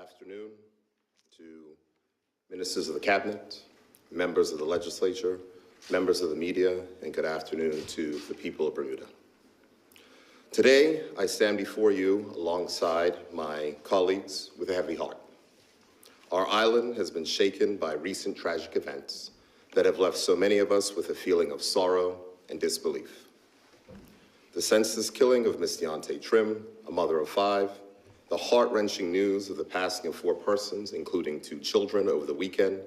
afternoon to ministers of the cabinet, members of the legislature, members of the media, and good afternoon to the people of Bermuda. Today, I stand before you alongside my colleagues with a heavy heart. Our island has been shaken by recent tragic events that have left so many of us with a feeling of sorrow and disbelief. The senseless killing of Miss Deontay Trim, a mother of 5, the heart-wrenching news of the passing of 4 persons, including 2 children over the weekend,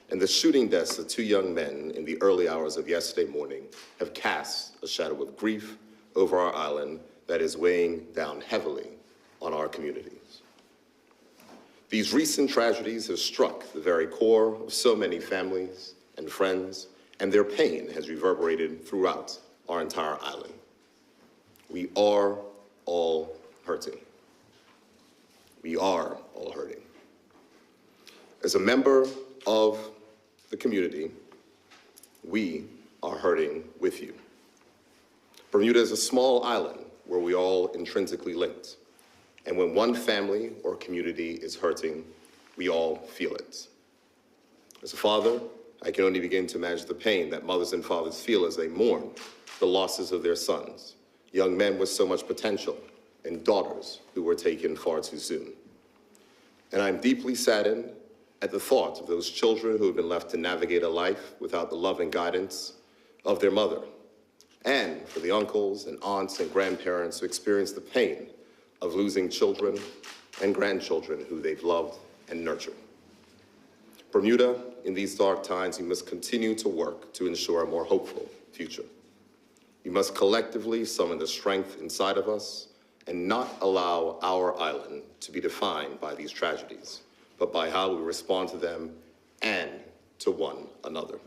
and the shooting deaths of 2 young men in the early hours of yesterday morning have cast a shadow of grief over our island that is weighing down heavily on our communities. These recent tragedies have struck the very core of so many families and friends, and their pain has reverberated throughout our entire island. We are all hurting. We are all hurting. As a member of the community, we are hurting with you. Bermuda is a small island where we all intrinsically linked. And when one family or community is hurting, we all feel it. As a father, I can only begin to imagine the pain that mothers and fathers feel as they mourn the losses of their sons, young men with so much potential, and daughters who were taken far too soon. And I'm deeply saddened at the thought of those children who have been left to navigate a life without the love and guidance of their mother, and for the uncles and aunts and grandparents who experience the pain of losing children and grandchildren who they've loved and nurtured. Bermuda, in these dark times, we must continue to work to ensure a more hopeful future. We must collectively summon the strength inside of us and not allow our island to be defined by these tragedies, but by how we respond to them and to one another.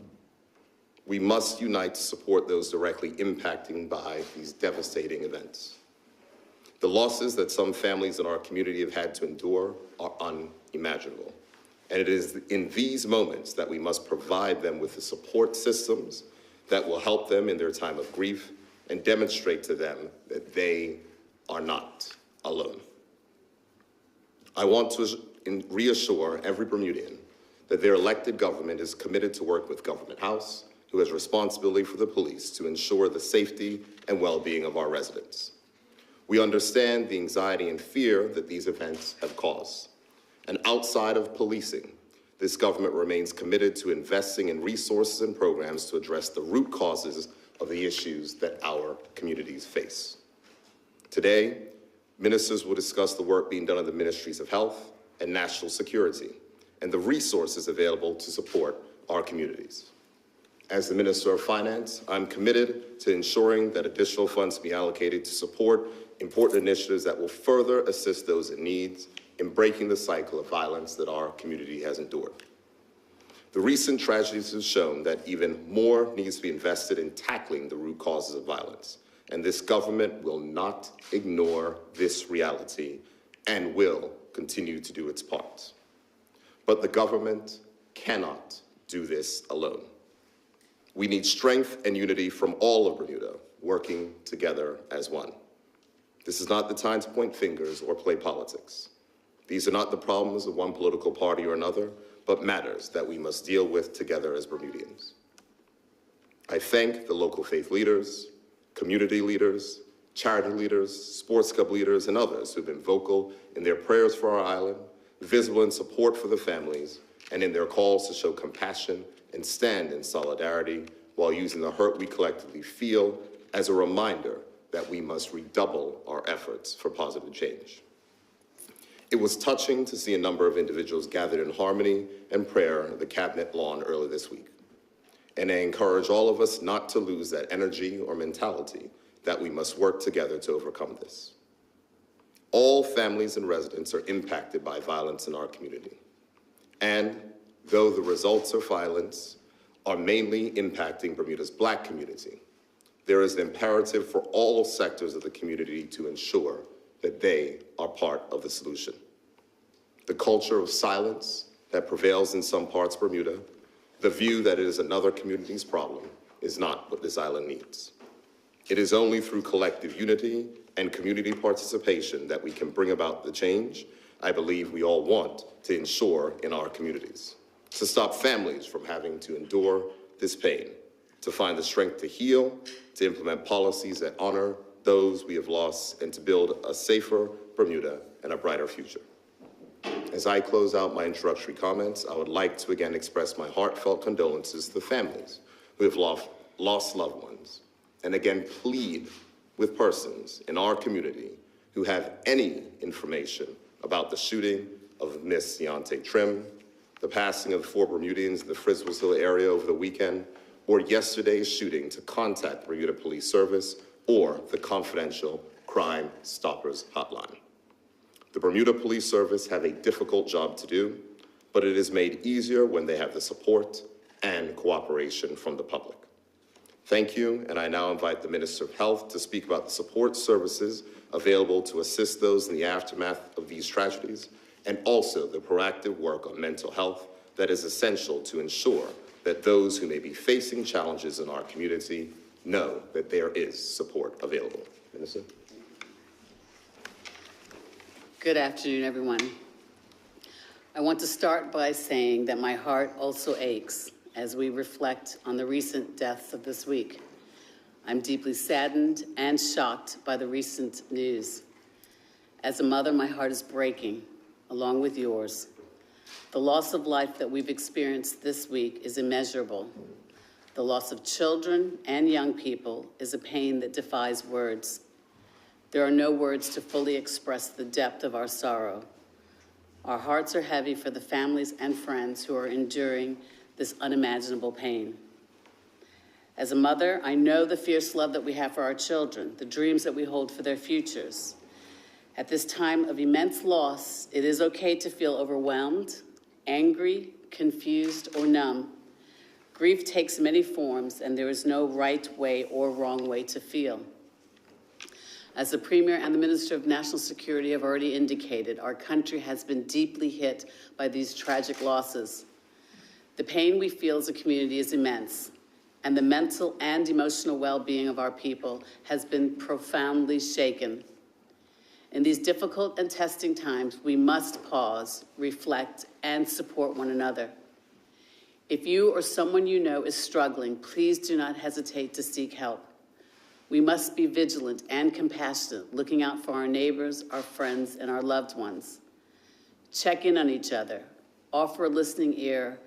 We must unite to support those directly impacted by these devastating events. The losses that some families in our community have had to endure are unimaginable. And it is in these moments that we must provide them with the support systems that will help them in their time of grief and demonstrate to them that they are not alone. I want to reassure every Bermudian that their elected government is committed to work with Government House, who has responsibility for the police, to ensure the safety and well-being of our residents. We understand the anxiety and fear that these events have caused. And outside of policing, this government remains committed to investing in resources and programs to address the root causes of the issues that our communities face. Today, ministers will discuss the work being done in the Ministries of Health and National Security and the resources available to support our communities. As the Minister of Finance, I'm committed to ensuring that additional funds be allocated to support important initiatives that will further assist those in need in breaking the cycle of violence that our community has endured. The recent tragedies have shown that even more needs to be invested in tackling the root causes of violence, and this government will not ignore this reality and will continue to do its part. But the government cannot do this alone. We need strength and unity from all of Bermuda, working together as one. This is not the time to point fingers or play politics. These are not the problems of one political party or another, but matters that we must deal with together as Bermudians. I thank the local faith leaders, community leaders, charity leaders, sports club leaders, and others who've been vocal in their prayers for our island, visible in support for the families, and in their calls to show compassion and stand in solidarity while using the hurt we collectively feel as a reminder that we must redouble our efforts for positive change. It was touching to see a number of individuals gathered in harmony and prayer at the Cabinet lawn earlier this week. And I encourage all of us not to lose that energy or mentality that we must work together to overcome this. All families and residents are impacted by violence in our community. And though the results of violence are mainly impacting Bermuda's Black community, there is an imperative for all sectors of the community to ensure that they are part of the solution. The culture of silence that prevails in some parts of Bermuda, the view that it is another community's problem, is not what this island needs. It is only through collective unity and community participation that we can bring about the change I believe we all want to ensure in our communities, to stop families from having to endure this pain, to find the strength to heal, to implement policies that honor those we have lost, and to build a safer Bermuda and a brighter future. As I close out my introductory comments, I would like to again express my heartfelt condolences to the families who have lost loved ones, and again plead with persons in our community who have any information about the shooting of Miss Deontay Trim, the passing of the 4 Bermudians in the Friswellsville area over the weekend, or yesterday's shooting, to contact Bermuda Police Service or the confidential Crime Stoppers Hotline. The Bermuda Police Service have a difficult job to do, but it is made easier when they have the support and cooperation from the public. Thank you, and I now invite the Minister of Health to speak about the support services available to assist those in the aftermath of these tragedies, and also the proactive work on mental health that is essential to ensure that those who may be facing challenges in our community know that there is support available. Minister. Good afternoon, everyone. I want to start by saying that my heart also aches as we reflect on the recent deaths of this week. I'm deeply saddened and shocked by the recent news. As a mother, my heart is breaking, along with yours. The loss of life that we've experienced this week is immeasurable. The loss of children and young people is a pain that defies words. There are no words to fully express the depth of our sorrow. Our hearts are heavy for the families and friends who are enduring this unimaginable pain. As a mother, I know the fierce love that we have for our children, the dreams that we hold for their futures. At this time of immense loss, it is okay to feel overwhelmed, angry, confused, or numb. Grief takes many forms, and there is no right way or wrong way to feel. As the Premier and the Minister of National Security have already indicated, our country has been deeply hit by these tragic losses. The pain we feel as a community is immense, and the mental and emotional well-being of our people has been profoundly shaken. In these difficult and testing times, we must pause, reflect, and support one another. If you or someone you know is struggling, please do not hesitate to seek help. We must be vigilant and compassionate, looking out for our neighbors, our friends, and our loved ones. Check in on each other, offer a listening ear,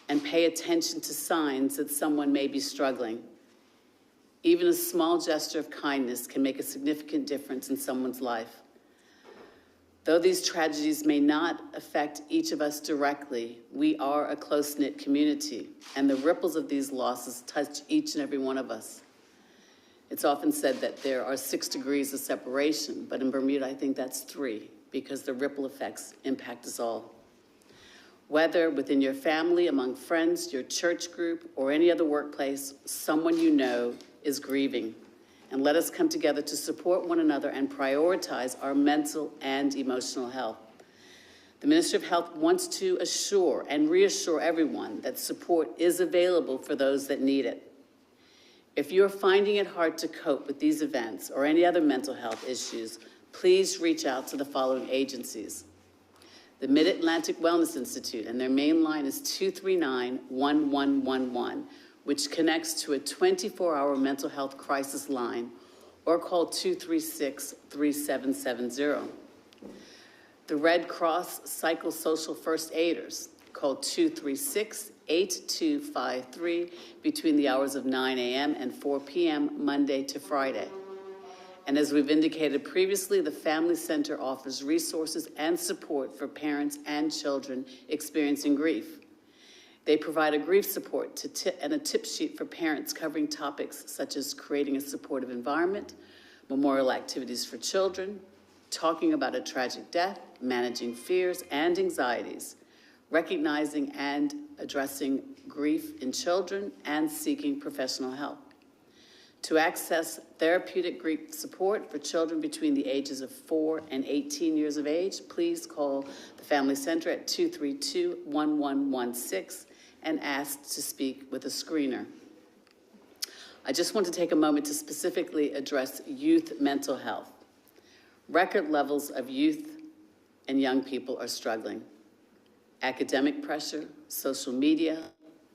and pay attention to signs that someone may be struggling. Even a small gesture of kindness can make a significant difference in someone's life. Though these tragedies may not affect each of us directly, we are a close-knit community, and the ripples of these losses touch each and every one of us. It's often said that there are 6 degrees of separation, but in Bermuda, I think that's 3, because the ripple effects impact us all. Whether within your family, among friends, your church group, or any other workplace, someone you know is grieving. And let us come together to support one another and prioritize our mental and emotional health. The Ministry of Health wants to assure and reassure everyone that support is available for those that need it. If you're finding it hard to cope with these events or any other mental health issues, please reach out to the following agencies. The Mid-Atlantic Wellness Institute, and their main line is 239-1111, which connects to a 24-hour mental health crisis line, or call 236-3770. The Red Cross Psychosocial First Aiders, call 236-8253 between the hours of 9 a.m. and 4 p.m. Monday to Friday. And as we've indicated previously, the Family Center offers resources and support for parents and children experiencing grief. They provide a grief support and a tip sheet for parents covering topics such as creating a supportive environment, memorial activities for children, talking about a tragic death, managing fears and anxieties, recognizing and addressing grief in children, and seeking professional help. To access therapeutic grief support for children between the ages of 4 and 18 years of age, please call the Family Center at 232-1116 and ask to speak with a screener. I just want to take a moment to specifically address youth mental health. Record levels of youth and young people are struggling. Academic pressure, social media,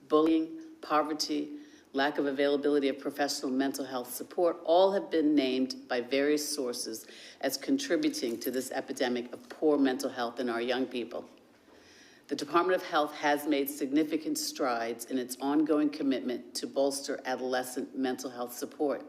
bullying, poverty, lack of availability of professional mental health support, all have been named by various sources as contributing to this epidemic of poor mental health in our young people. The Department of Health has made significant strides in its ongoing commitment to bolster adolescent mental health support.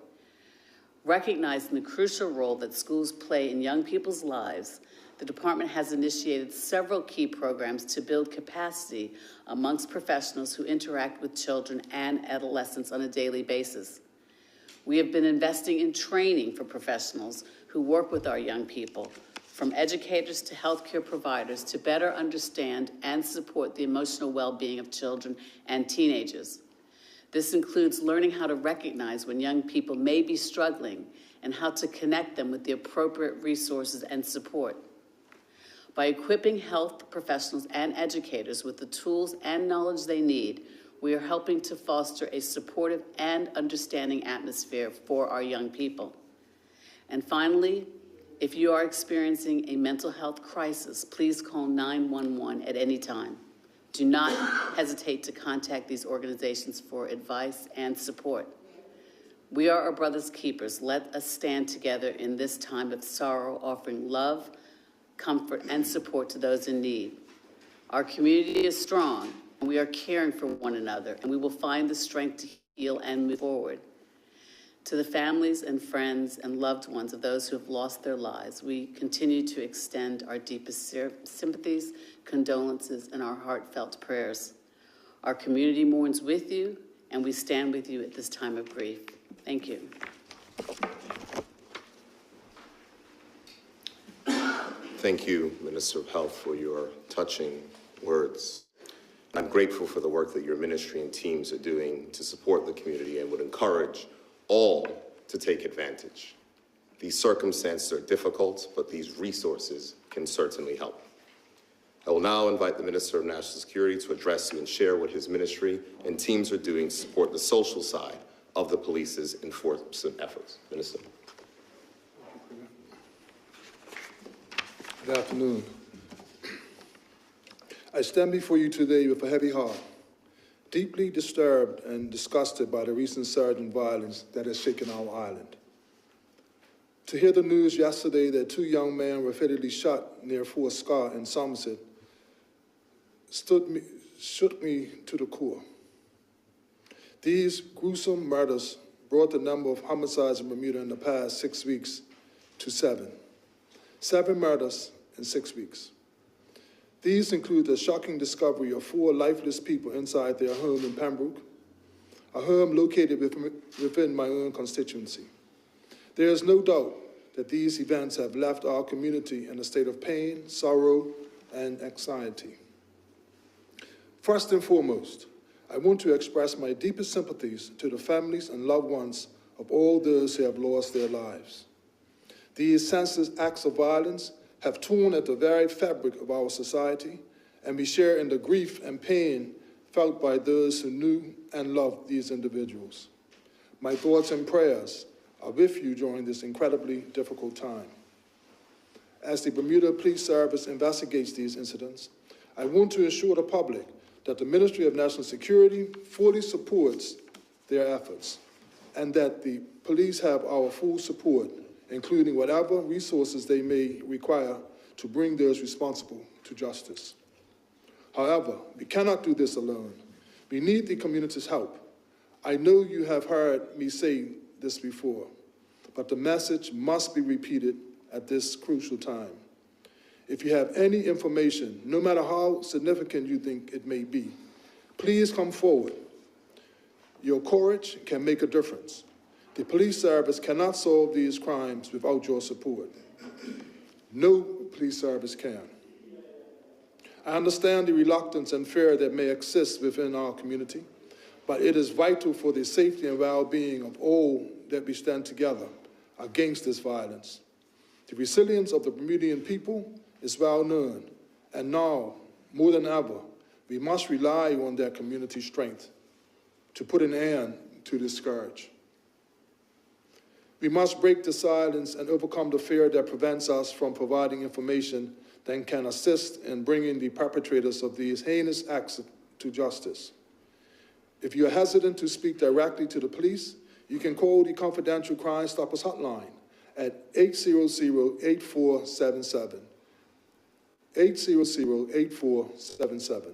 Recognizing the crucial role that schools play in young people's lives, the department has initiated several key programs to build capacity amongst professionals who interact with children and adolescents on a daily basis. We have been investing in training for professionals who work with our young people, from educators to healthcare providers, to better understand and support the emotional well-being of children and teenagers. This includes learning how to recognize when young people may be struggling and how to connect them with the appropriate resources and support. By equipping health professionals and educators with the tools and knowledge they need, we are helping to foster a supportive and understanding atmosphere for our young people. And finally, if you are experiencing a mental health crisis, please call 911 at any time. Do not hesitate to contact these organizations for advice and support. We are our brother's keepers. Let us stand together in this time of sorrow, offering love, comfort, and support to those in need. Our community is strong, and we are caring for one another, and we will find the strength to heal and move forward. To the families and friends and loved ones of those who have lost their lives, we continue to extend our deepest sympathies, condolences, and our heartfelt prayers. Our community mourns with you, and we stand with you at this time of grief. Thank you. Thank you, Minister of Health, for your touching words. I'm grateful for the work that your ministry and teams are doing to support the community, and would encourage all to take advantage. These circumstances are difficult, but these resources can certainly help. I will now invite the Minister of National Security to address you and share what his ministry and teams are doing to support the social side of the police's enforcement efforts. Minister. Good afternoon. I stand before you today with a heavy heart, deeply disturbed and disgusted by the recent surge in violence that has shaken our island. To hear the news yesterday that 2 young men were fatally shot near Fort Scott in Somerset shook me to the core. These gruesome murders brought the number of homicides in Bermuda in the past 6 weeks to 7. 7 murders in 6 weeks. These include the shocking discovery of 4 lifeless people inside their home in Pembroke, a home located within my own constituency. There is no doubt that these events have left our community in a state of pain, sorrow, and anxiety. First and foremost, I want to express my deepest sympathies to the families and loved ones of all those who have lost their lives. These senseless acts of violence have torn at the very fabric of our society, and we share in the grief and pain felt by those who knew and loved these individuals. My thoughts and prayers are with you during this incredibly difficult time. As the Bermuda Police Service investigates these incidents, I want to assure the public that the Ministry of National Security fully supports their efforts, and that the police have our full support, including whatever resources they may require to bring those responsible to justice. However, we cannot do this alone. We need the community's help. I know you have heard me say this before, but the message must be repeated at this crucial time. If you have any information, no matter how significant you think it may be, please come forward. Your courage can make a difference. The police service cannot solve these crimes without your support. No police service can. I understand the reluctance and fear that may exist within our community, but it is vital for the safety and well-being of all that we stand together against this violence. The resilience of the Bermudian people is well known, and now, more than ever, we must rely on their community strength to put an end to this scourge. We must break the silence and overcome the fear that prevents us from providing information that can assist in bringing the perpetrators of these heinous acts to justice. If you're hesitant to speak directly to the police, you can call the Confidential Crime Stoppers Hotline at 800-8477. 800-8477.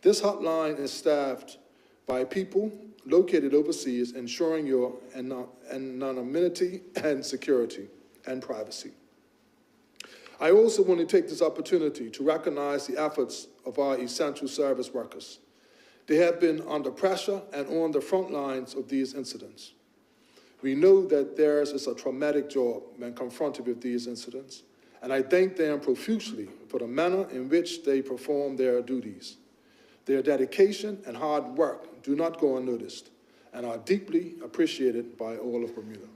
This hotline is staffed by people located overseas, ensuring your anonymity and security and privacy. I also want to take this opportunity to recognize the efforts of our essential service workers. They have been under pressure and on the front lines of these incidents. We know that theirs is a traumatic job when confronted with these incidents, and I thank them profusely for the manner in which they perform their duties. Their dedication and hard work do not go unnoticed and are deeply appreciated by all of Bermuda.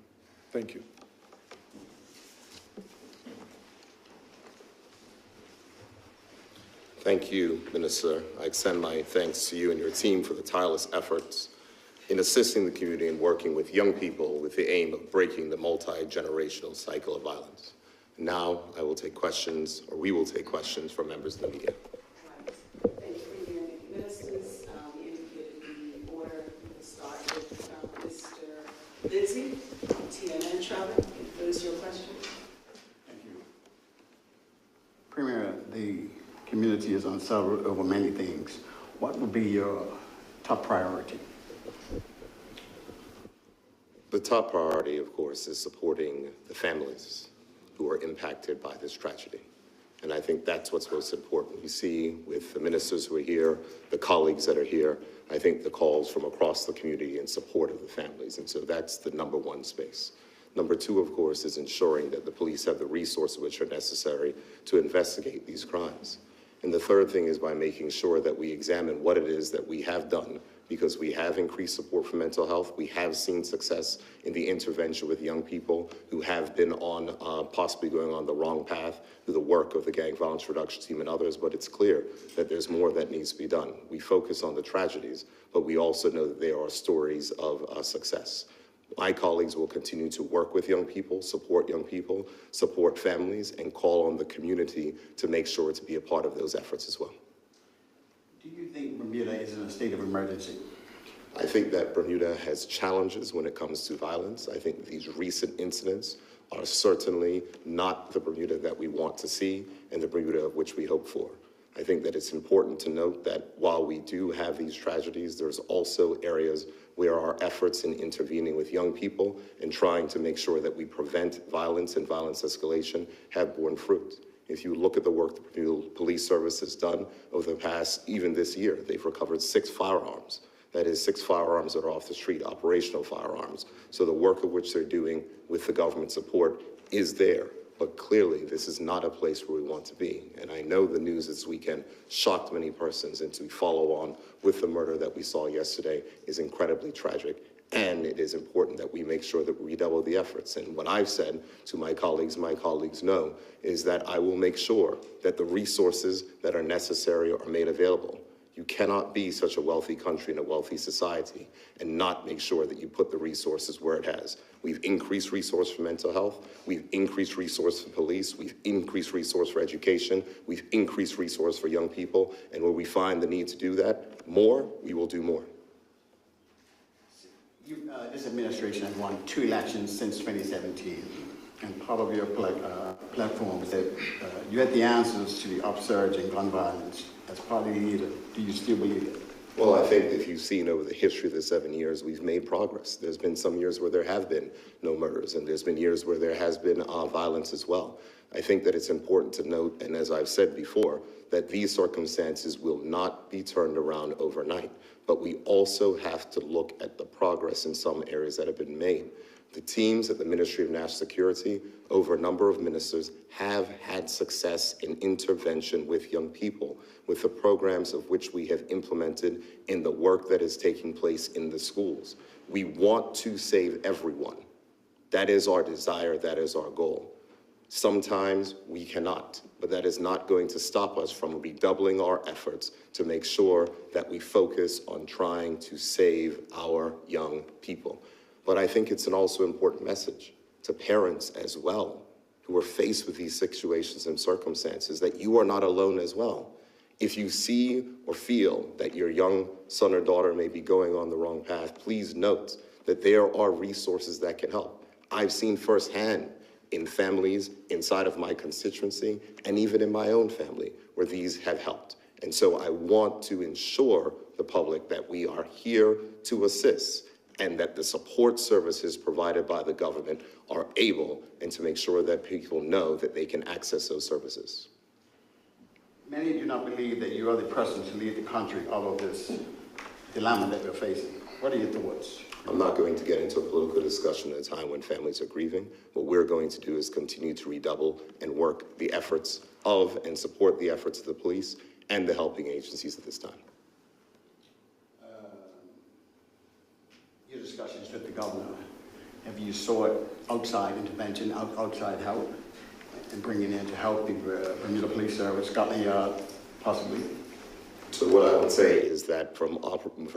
Thank you. Thank you, Minister. I extend my thanks to you and your team for the tireless efforts in assisting the community and working with young people with the aim of breaking the multi-generational cycle of violence. Now I will take questions, or we will take questions from members of the media. Thank you, Premier. Ministers, we indicated the order. We'll start with Mr. Lindsay, TNN Travel. What is your question? Thank you. Premier, the community is unsettled over many things. What would be your top priority? The top priority, of course, is supporting the families who are impacted by this tragedy. And I think that's what's most important. You see, with the ministers who are here, the colleagues that are here, I think the calls from across the community in support of the families. And so that's the number one space. Number two, of course, is ensuring that the police have the resources which are necessary to investigate these crimes. And the third thing is by making sure that we examine what it is that we have done, because we have increased support for mental health. We have seen success in the intervention with young people who have been on possibly going on the wrong path through the work of the Gang Violence Reduction Team and others, but it's clear that there's more that needs to be done. We focus on the tragedies, but we also know that there are stories of success. My colleagues will continue to work with young people, support families, and call on the community to make sure to be a part of those efforts as well. Do you think Bermuda is in a state of emergency? I think that Bermuda has challenges when it comes to violence. I think these recent incidents are certainly not the Bermuda that we want to see and the Bermuda of which we hope for. I think that it's important to note that while we do have these tragedies, there's also areas where our efforts in intervening with young people and trying to make sure that we prevent violence and violence escalation have borne fruit. If you look at the work the Bermuda Police Service has done over the past, even this year, they've recovered 6 firearms. That is 6 firearms that are off the street, operational firearms. So the work of which they're doing with the government support is there. But clearly, this is not a place where we want to be. And I know the news this weekend shocked many persons, and to follow on with the murder that we saw yesterday is incredibly tragic. And it is important that we make sure that we redouble the efforts. And what I've said to my colleagues know, is that I will make sure that the resources that are necessary are made available. You cannot be such a wealthy country and a wealthy society and not make sure that you put the resources where it has. We've increased resource for mental health. We've increased resource for police. We've increased resource for education. We've increased resource for young people. And where we find the need to do that more, we will do more. This administration has won 2 elections since 2017, and part of your platform is that you had the answers to the upsurge in gun violence. As party leader, do you still believe it? Well, I think if you've seen over the history of the 7 years, we've made progress. There's been some years where there have been no murders, and there's been years where there has been violence as well. I think that it's important to note, and as I've said before, that these circumstances will not be turned around overnight. But we also have to look at the progress in some areas that have been made. The teams at the Ministry of National Security, over a number of ministers, have had success in intervention with young people, with the programs of which we have implemented in the work that is taking place in the schools. We want to save everyone. That is our desire, that is our goal. Sometimes we cannot, but that is not going to stop us from redoubling our efforts to make sure that we focus on trying to save our young people. But I think it's an also important message to parents as well, who are faced with these situations and circumstances that you are not alone as well. If you see or feel that your young son or daughter may be going on the wrong path, please note that there are resources that can help. I've seen firsthand in families inside of my constituency and even in my own family where these have helped. And so I want to ensure the public that we are here to assist and that the support services provided by the government are able and to make sure that people know that they can access those services. Many do not believe that you are the person to lead the country out of this dilemma that we're facing. What are your thoughts? I'm not going to get into a political discussion at a time when families are grieving. What we're going to do is continue to redouble and work the efforts of and support the efforts of the police and the helping agencies at this time. Your discussions with the governor, have you sought outside intervention, outside help, and bringing in to help the Bermuda Police Service, Scotland Yard, possibly? So what I would say is that from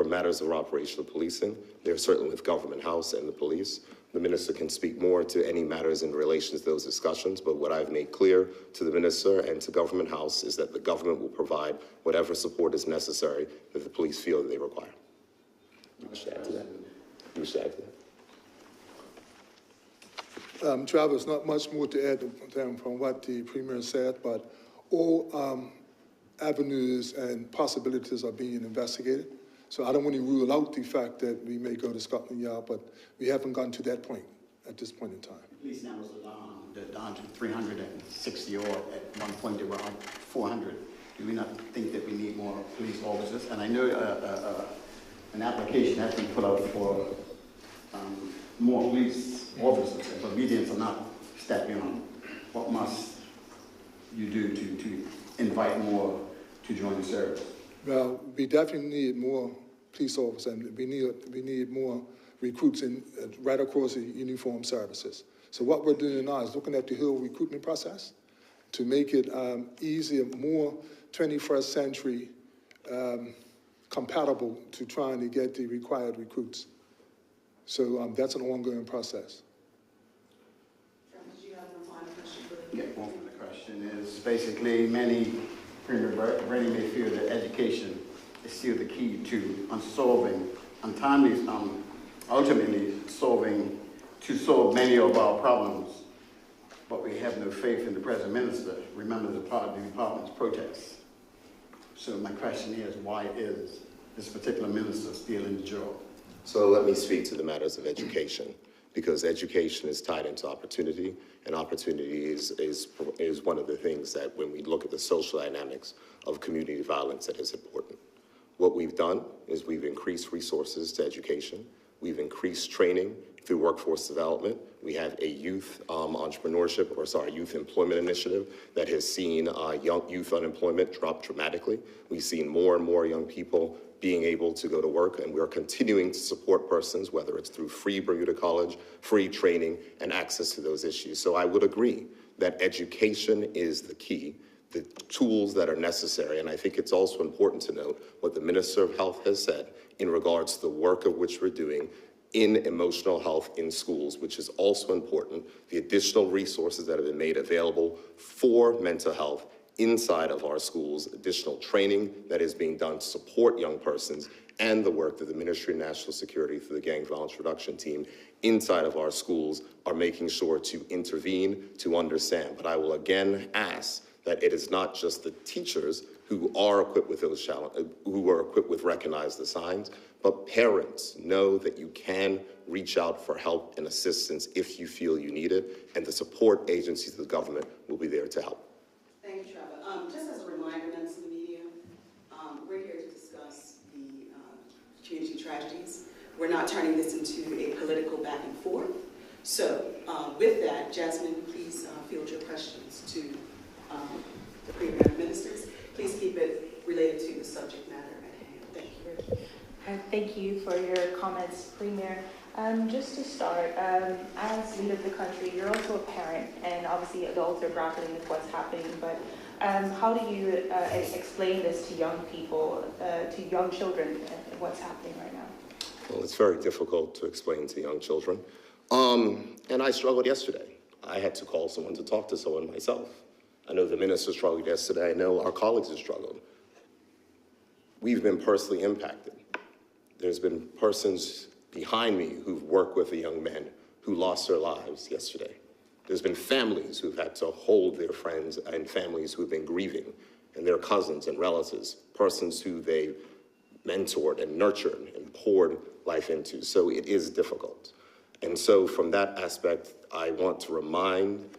matters of operational policing, they're certainly with Government House and the police. The minister can speak more to any matters in relation to those discussions, but what I've made clear to the minister and to Government House is that the government will provide whatever support is necessary that the police feel that they require. You wish to add to that? You wish to add to that? Travis, not much more to add from what the Premier said, but all avenues and possibilities are being investigated. So I don't want to rule out the fact that we may go to Scotland Yard, but we haven't gotten to that point at this point in time. Police numbers are down to 360 odd. At one point they were on 400. Do we not think that we need more police officers? And I know an application has been put out for more police officers, but medians are not stepping on. What must you do to invite more to join the service? Well, we definitely need more police officers, and we need more recruits right across the uniformed services. So what we're doing now is looking at the whole recruitment process to make it easier, more 21st century compatible to trying to get the required recruits. So that's an ongoing process. Do you have a final question for the Yeah, one of the question is basically many Premier Brady may feel that education is still the key to ultimately solve many of our problems, but we have no faith in the present minister. Remember the department's protests. So my question is, why is this particular minister still in the job? So let me speak to the matters of education, because education is tied into opportunity, and opportunity is one of the things that when we look at the social dynamics of community violence that is important. What we've done is we've increased resources to education. We've increased training through workforce development. We have a youth youth employment initiative that has seen young youth unemployment drop dramatically. We've seen more and more young people being able to go to work, and we're continuing to support persons, whether it's through free Bermuda College, free training, and access to those issues. So I would agree that education is the key, the tools that are necessary, and I think it's also important to note what the Minister of Health has said in regards to the work of which we're doing in emotional health in schools, which is also important, the additional resources that have been made available for mental health inside of our schools, additional training that is being done to support young persons, and the work that the Ministry of National Security through the Gang Violence Reduction Team inside of our schools are making sure to intervene, to understand. But I will again ask that it is not just the teachers who are equipped with those challenges, who are equipped with recognize the signs, but parents know that you can reach out for help and assistance if you feel you need it, and the support agencies of the government will be there to help. Thank you, Trevor. Just as a reminder, members of the media, we're here to discuss the community tragedies. We're not turning this into a political back and forth. So with that, Jasmine, please field your questions to the Premier and ministers. Please keep it related to the subject matter at hand. Thank you. Thank you for your comments, Premier. Just to start, as leader of the country, you're also a parent, and obviously adults are grappling with what's happening, but how do you explain this to young people, to young children, what's happening right now? Well, it's very difficult to explain to young children. And I struggled yesterday. I had to call someone to talk to someone myself. I know the minister struggled yesterday. I know our colleagues have struggled. We've been personally impacted. There's been persons behind me who've worked with a young man who lost their lives yesterday. There's been families who've had to hold their friends and families who've been grieving, and their cousins and relatives, persons who they mentored and nurtured and poured life into. So it is difficult. And so from that aspect, I want to remind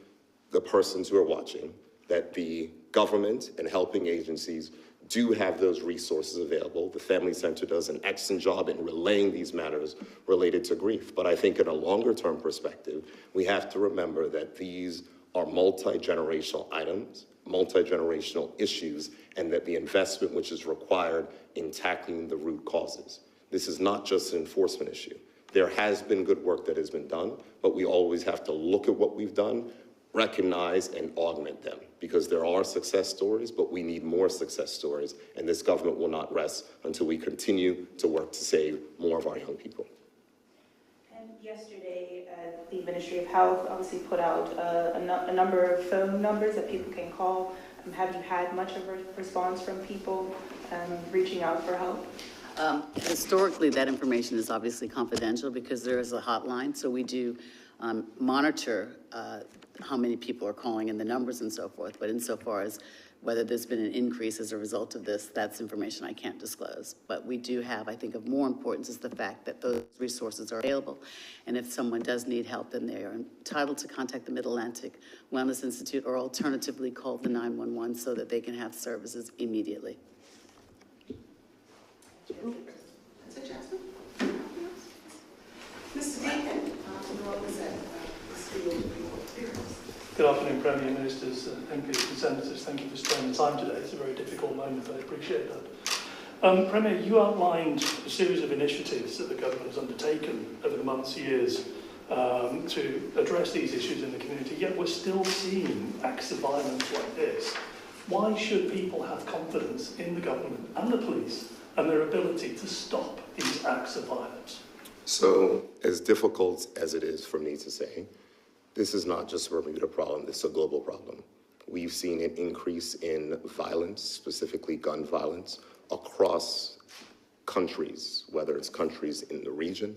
the persons who are watching that the government and helping agencies do have those resources available. The Family Center does an excellent job in relaying these matters related to grief. But I think in a longer-term perspective, we have to remember that these are multi-generational items, multi-generational issues, and that the investment which is required in tackling the root causes. This is not just an enforcement issue. There has been good work that has been done, but we always have to look at what we've done, recognize and augment them, because there are success stories, but we need more success stories, and this government will not rest until we continue to work to save more of our young people. And yesterday, the Ministry of Health obviously put out a number of phone numbers that people can call. Have you had much of a response from people reaching out for help? Historically, that information is obviously confidential because there is a hotline, so we do monitor how many people are calling and the numbers and so forth, but insofar as whether there's been an increase as a result of this, that's information I can't disclose. But we do have, I think of more importance is the fact that those resources are available, and if someone does need help, then they are entitled to contact the Mid-Atlantic Wellness Institute or alternatively call the 911 so that they can have services immediately. That's it, Jasmine? Mr. Deacon, what was that? Good afternoon, Premier, Ministers, MPs and Senators. Thank you for spending the time today. It's a very difficult moment. I appreciate that. Premier, you outlined a series of initiatives that the government has undertaken over the months, years, to address these issues in the community, yet we're still seeing acts of violence like this. Why should people have confidence in the government and the police and their ability to stop these acts of violence? So, as difficult as it is for me to say, this is not just a Bermuda problem, this is a global problem. We've seen an increase in violence, specifically gun violence, across countries, whether it's countries in the region,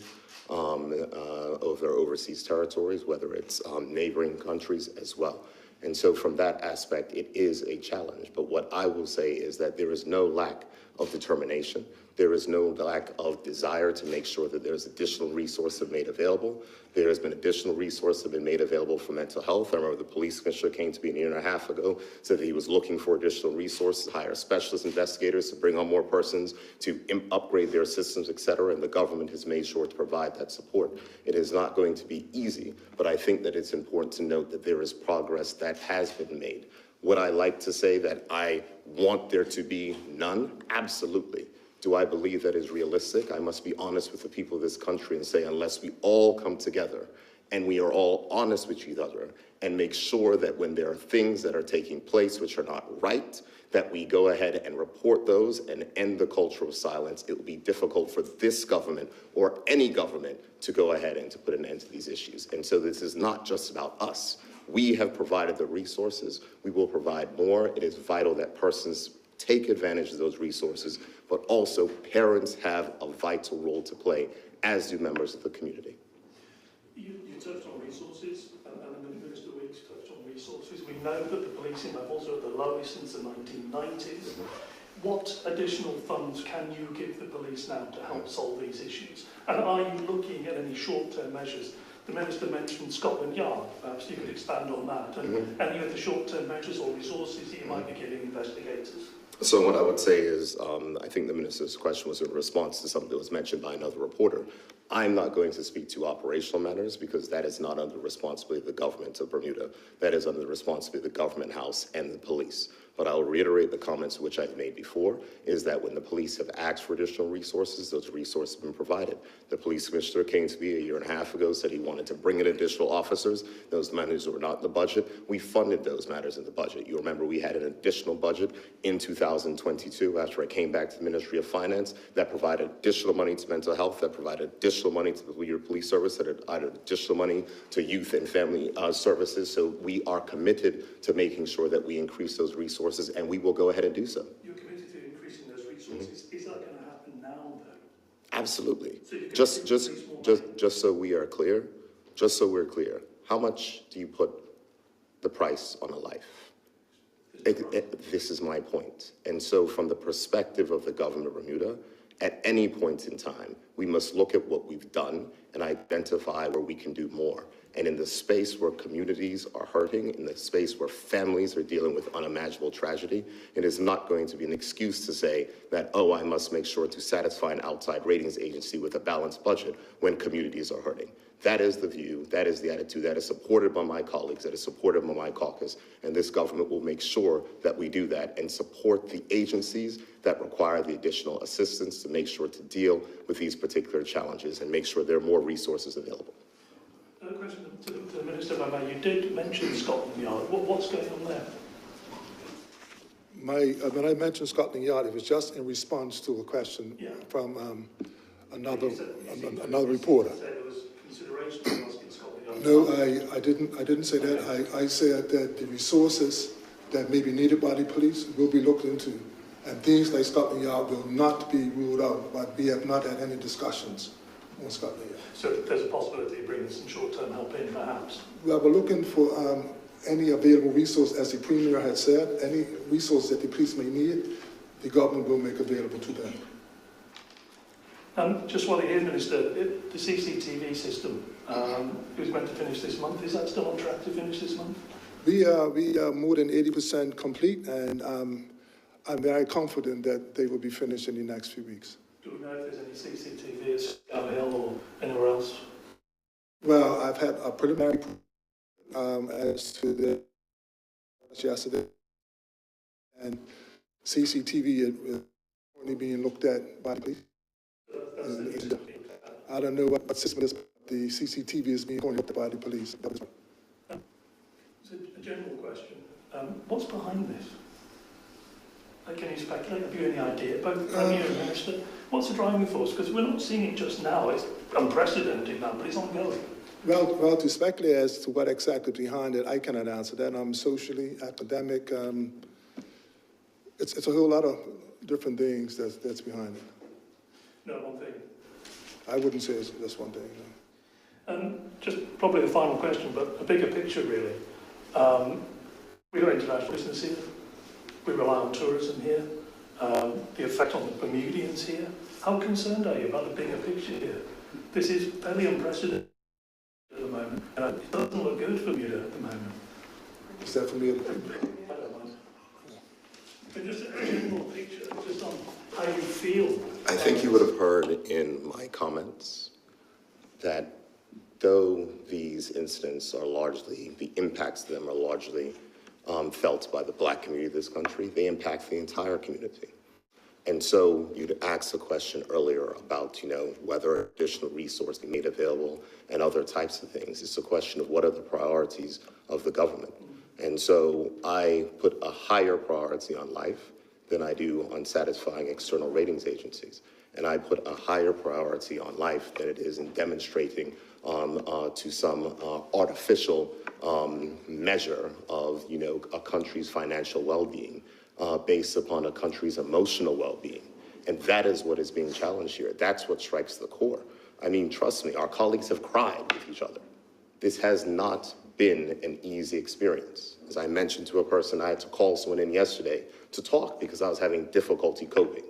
over overseas territories, whether it's neighboring countries as well. And so from that aspect, it is a challenge. But what I will say is that there is no lack of determination. There is no lack of desire to make sure that there's additional resources made available. There has been additional resources that have been made available for mental health. I remember the police commissioner came to me a year and a half ago, said that he was looking for additional resources, hire specialist investigators to bring on more persons, to upgrade their systems, et cetera, and the government has made sure to provide that support. It is not going to be easy, but I think that it's important to note that there is progress that has been made. Would I like to say that I want there to be none? Absolutely. Do I believe that is realistic? I must be honest with the people of this country and say, unless we all come together and we are all honest with each other and make sure that when there are things that are taking place which are not right, that we go ahead and report those and end the culture of silence, it will be difficult for this government or any government to go ahead and to put an end to these issues. And so this is not just about us. We have provided the resources. We will provide more. It is vital that persons take advantage of those resources, but also parents have a vital role to play, as do members of the community. You touched on resources, and Minister Weeks touched on resources. We know that the policing levels are at the lowest since the 1990s. What additional funds can you give the police now to help solve these issues? And are you looking at any short-term measures? The Minister mentioned Scotland Yard. Perhaps you could expand on that. And any of the short-term measures or resources that you might be giving investigators? So what I would say is, I think the minister's question was in response to something that was mentioned by another reporter. I'm not going to speak to operational matters because that is not under the responsibility of the government of Bermuda. That is under the responsibility of the government house and the police. But I'll reiterate the comments which I've made before, is that when the police have asked for additional resources, those resources have been provided. The police commissioner came to me a year and a half ago, said he wanted to bring in additional officers. Those matters were not in the budget. We funded those matters in the budget. You remember we had an additional budget in 2022 after I came back to the Ministry of Finance that provided additional money to mental health, that provided additional money to the police service, that added additional money to youth and family services. So we are committed to making sure that we increase those resources, and we will go ahead and do so. You're committed to increasing those resources. Is that going to happen now, though? Absolutely. So Just so we are clear, just so we're clear, how much do you put the price on a life? This is my point. And so from the perspective of the government of Bermuda, at any point in time, we must look at what we've done and identify where we can do more. And in the space where communities are hurting, in the space where families are dealing with unimaginable tragedy, it is not going to be an excuse to say that, oh, I must make sure to satisfy an outside ratings agency with a balanced budget when communities are hurting. That is the view, that is the attitude, that is supported by my colleagues, that is supported by my caucus, and this government will make sure that we do that and support the agencies that require the additional assistance to make sure to deal with these particular challenges and make sure there are more resources available. A question to the Minister, if I may. You did mention Scotland Yard. What's going on there? When I mentioned Scotland Yard, it was just in response to a question from another reporter. You said there was consideration of asking Scotland Yard. No, I didn't say that. I said that the resources that may be needed by the police will be looked into, and things like Scotland Yard will not be ruled out, but we have not had any discussions on Scotland Yard. So there's a possibility of bringing some short-term help in, perhaps? Well, we're looking for any available resource, as the Premier had said, any resource that the police may need, the government will make available to them. Just while you're here, Minister, the CCTV system, it was meant to finish this month. Is that still on track to finish this month? We are more than 80% complete, and I'm very confident that they will be finished in the next few weeks. Do we know if there's any CCTV at Scout Hill or anywhere else? Well, I've had a preliminary as to the yesterday, and CCTV is currently being looked at by the police. I don't know what system it is, but the CCTV is being looked at by the police. It's a general question. What's behind this? Can you speculate? Have you any idea, both Premier and Minister? What's the driving force? Because we're not seeing it just now. It's unprecedented now, but it's ongoing. Well, to speculate as to what exactly behind it, I cannot answer that. I'm socially, academic. It's a whole lot of different things that's behind it. No, one thing. I wouldn't say it's just one thing. No. Just probably the final question, but a bigger picture, really. We've got international business here. We rely on tourism here. The effect on the Bermudians here. How concerned are you about the bigger picture here? This is fairly unprecedented at the moment, and it doesn't look good for Bermuda at the moment. Is that for me? I don't mind. But just a general picture, just on how you feel. I think you would have heard in my comments that though these incidents are largely, the impacts of them are largely felt by the Black community of this country, they impact the entire community. And so you'd asked a question earlier about, whether additional resources be made available and other types of things. It's a question of what are the priorities of the government. And so I put a higher priority on life than I do on satisfying external ratings agencies. And I put a higher priority on life than it is in demonstrating to some artificial measure of, a country's financial well-being based upon a country's emotional well-being. And that is what is being challenged here. That's what strikes the core. I mean, trust me, our colleagues have cried with each other. This has not been an easy experience. As I mentioned to a person, I had to call someone in yesterday to talk because I was having difficulty coping.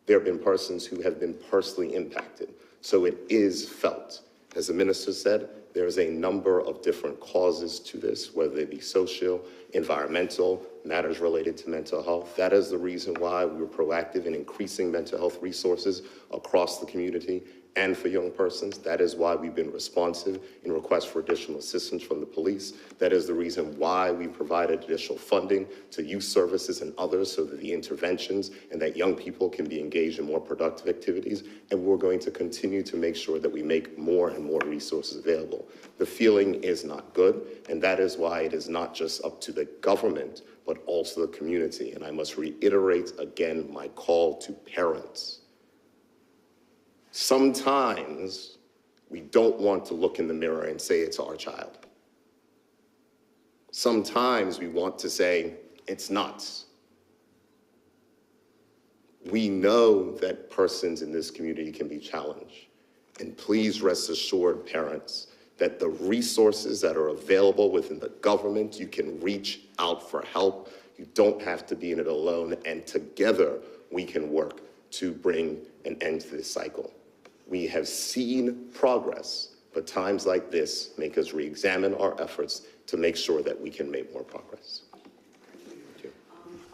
There have been persons who have been personally impacted. So it is felt. As the minister said, there is a number of different causes to this, whether they be social, environmental, matters related to mental health. That is the reason why we were proactive in increasing mental health resources across the community and for young persons. That is why we've been responsive in requests for additional assistance from the police. That is the reason why we provided additional funding to youth services and others so that the interventions and that young people can be engaged in more productive activities. And we're going to continue to make sure that we make more and more resources available. The feeling is not good, and that is why it is not just up to the government, but also the community. And I must reiterate again my call to parents. Sometimes we don't want to look in the mirror and say it's our child. Sometimes we want to say it's not. We know that persons in this community can be challenged. And please rest assured, parents, that the resources that are available within the government, you can reach out for help. You don't have to be in it alone, and together we can work to bring an end to this cycle. We have seen progress, but times like this make us re-examine our efforts to make sure that we can make more progress. Thank you.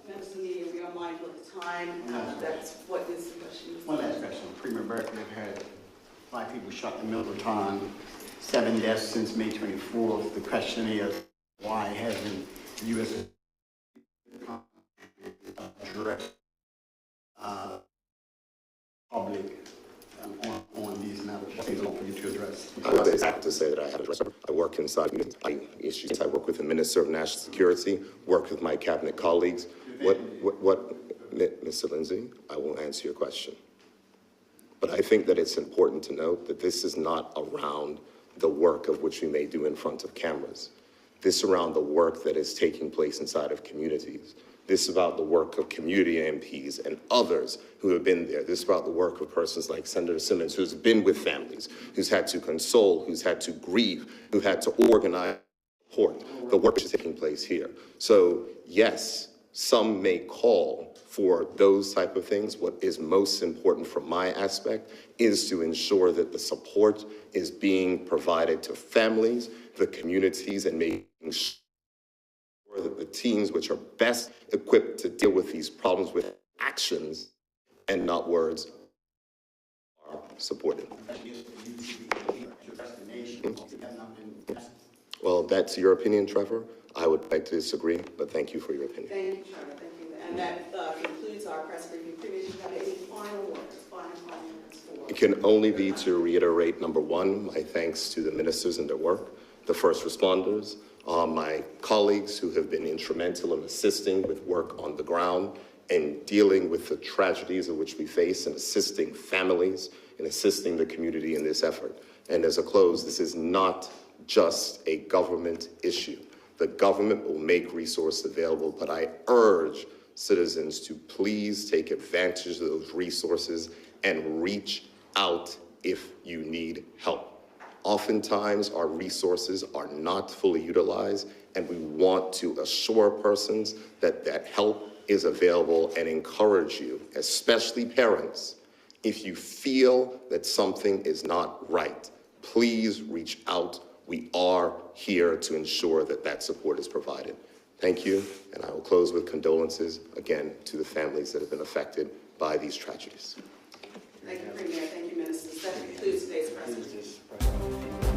Members of the media, we are mindful of the time. That's what is the question. One last question. Premier Burt, we've had 5 people shot in the middle of town, 7 deaths since May 24th. The question is, why hasn't the U.S. addressed public on these matters? What things are for you to address? I would have to say that I have addressed. I work inside issues. I work with the Minister of National Security, work with my cabinet colleagues. Mr. Lindsay, I will answer your question. But I think that it's important to note that this is not around the work of which we may do in front of cameras. This is around the work that is taking place inside of communities. This is about the work of community MPs and others who have been there. This is about the work of persons like Senator Simmons, who's been with families, who's had to console, who's had to grieve, who had to organize support, the work is taking place here. So yes, some may call for those type of things. What is most important from my aspect is to ensure that the support is being provided to families, the communities, and making sure that the teams which are best equipped to deal with these problems with actions and not words are supported. Well, that's your opinion, Trevor. I would beg to disagree, but thank you for your opinion. Thank you, Trevor. Thank you. And that concludes our press briefing. Premier, do you have any final words, final words for? It can only be to reiterate, number one, my thanks to the ministers and their work, the first responders, my colleagues who have been instrumental in assisting with work on the ground and dealing with the tragedies of which we face and assisting families and assisting the community in this effort. And as a close, this is not just a government issue. The government will make resources available, but I urge citizens to please take advantage of those resources and reach out if you need help. Oftentimes, our resources are not fully utilized, and we want to assure persons that that help is available and encourage you, especially parents. If you feel that something is not right, please reach out. We are here to ensure that that support is provided. Thank you, and I will close with condolences, again, to the families that have been affected by these tragedies. Thank you, Premier. Thank you, Ministers. That concludes today's presentation.